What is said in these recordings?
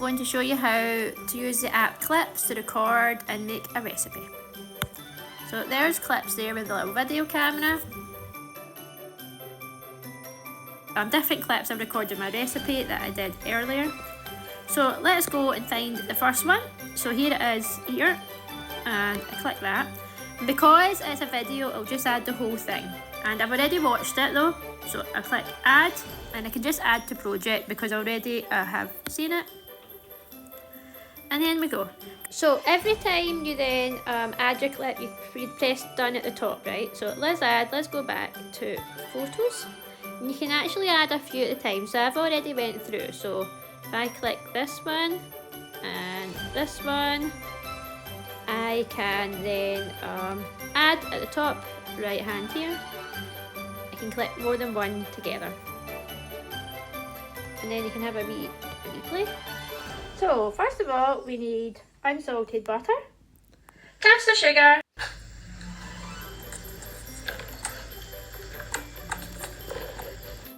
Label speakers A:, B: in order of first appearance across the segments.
A: going to show you how to use the app Clips to record and make a recipe. So there's Clips there with the little video camera. Different clips I've recorded my recipe that I did earlier. So let's go and find the first one. So here it is here, and I click that. And because it's a video, I'll just add the whole thing. And I've already watched it though, so I click add, and I can just add to project because already I have seen it. And then we go. So every time you then add your clip, you press done at the top, right? So let's go back to photos. And you can actually add a few at a time. So I've already went through. So if I click this one and this one, I can then add at the top right hand here. I can click more than one together. And then you can have a wee play. So first of all, we need unsalted butter, caster sugar,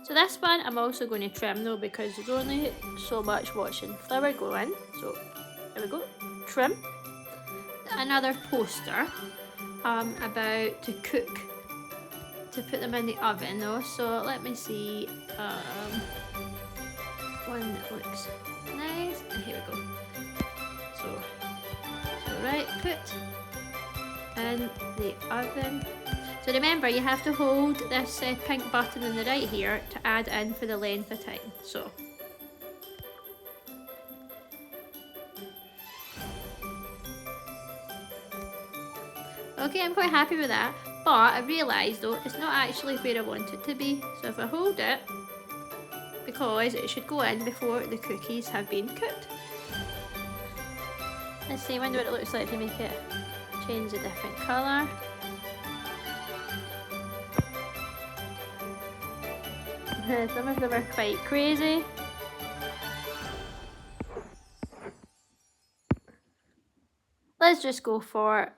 A: so this one I'm also going to trim though because there's only so much watching flour go in. So there we go, trim. Another poster about to cook, to put them in the oven though. So let me see, one that looks nice, and here we go. So right, put in the oven. So remember, you have to hold this pink button on the right here to add in for the length of time. So okay, I'm quite happy with that, but I realised though it's not actually where I want it to be. So if I hold it, because it should go in before the cookies have been cooked. Let's see, I wonder what it looks like if you make it change a different colour. Some of them are quite crazy. Let's just go for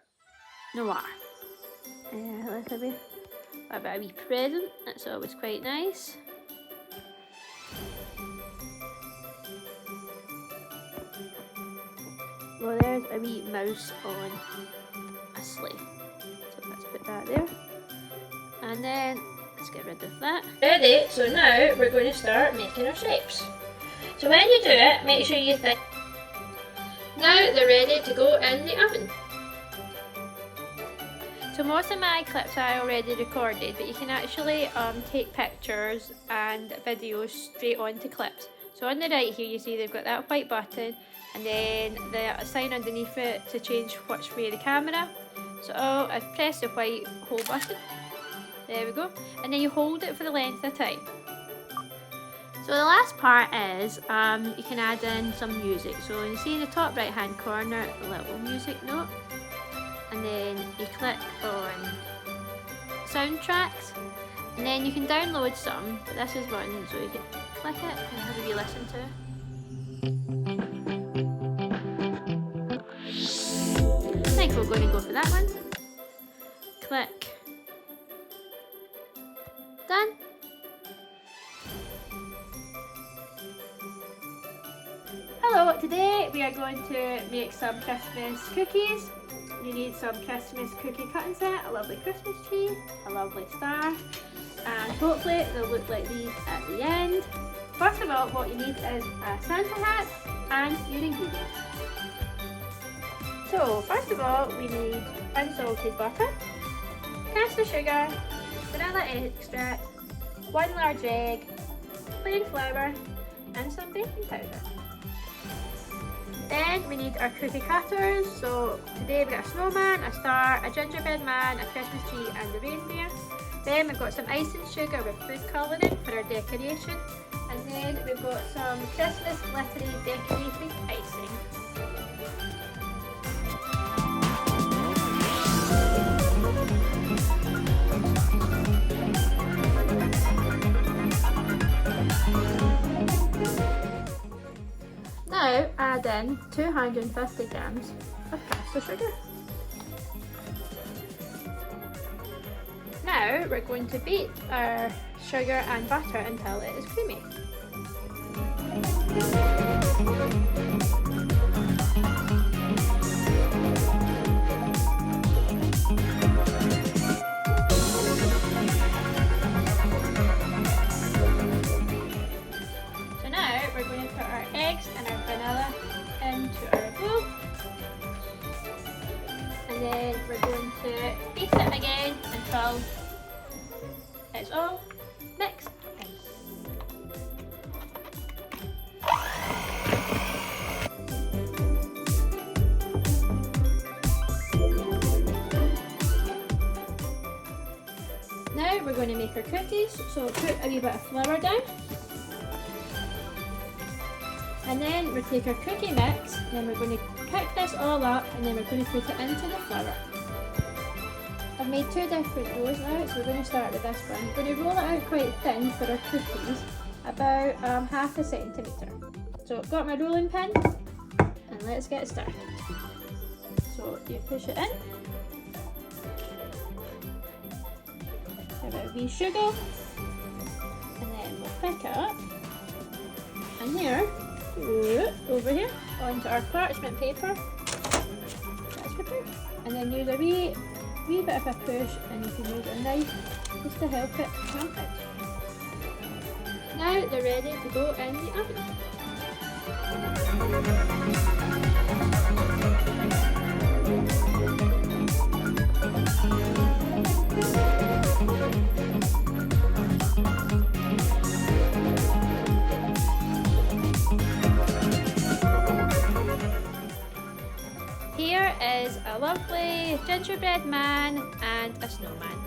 A: noir. Let's have a wee present, that's always quite nice. Well, there's a wee mouse on a sleigh. So let's put that there. And then let's get rid of that. Ready, so now we're going to start making our shapes. So when you do it, make sure you think. Now they're ready to go in the oven. So most of my clips I already recorded, but you can actually take pictures and videos straight onto clips. So on the right here you see they've got that white button and then the sign underneath it to change which way the camera. So I press the white hold button. There we go. And then you hold it for the length of time. So the last part is you can add in some music. So you see in the top right hand corner a little music note. And then you click on soundtracks. And then you can download some, but this is one, so you can click it and have a wee listen to it. I think we're going to go for that one. Click. Done. Hello, today we are going to make some Christmas cookies. You need some Christmas cookie cutting set, a lovely Christmas tree, a lovely star, and hopefully they'll look like these at the end. First of all, what you need is a Santa hat and your ingredients. So first of all, we need unsalted butter, caster sugar, vanilla extract, 1 large egg, plain flour, and some baking powder. Then we need our cookie cutters. So today we've got a snowman, a star, a gingerbread man, a Christmas tree, and a reindeer. Then we've got some icing sugar with food colouring for our decoration. And then we've got some Christmas glittery decorated icing. Now add in 250 grams of caster sugar. Now we're going to beat our sugar and butter until it is creamy. So now we're going to put our eggs and our vanilla into our bowl. And then we're going to beat it again until it's all mixed in. Now we're going to make our cookies, so put a wee bit of flour down. And then we'll take our cookie mix, and then we're going to cook this all up, and then we're going to put it into the flour. I've made two different doughs now, so we're going to start with this one. We're going to roll it out quite thin for our cookies, about half a centimetre. So I've got my rolling pin, and let's get started. So you push it in, give it a wee sugar, and then we'll pick it up, and here, over here, onto our parchment paper, and then use a wee bit of a push, and you can use a knife just to help it come out. Now they're ready to go in the oven. Here is a lovely gingerbread man and a snowman.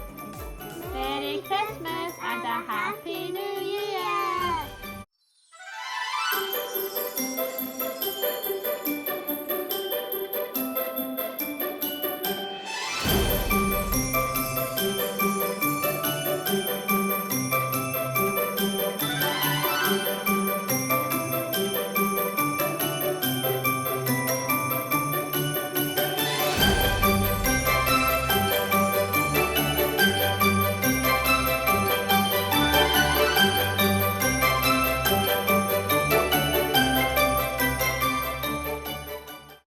A: Merry Christmas and a Happy New Year!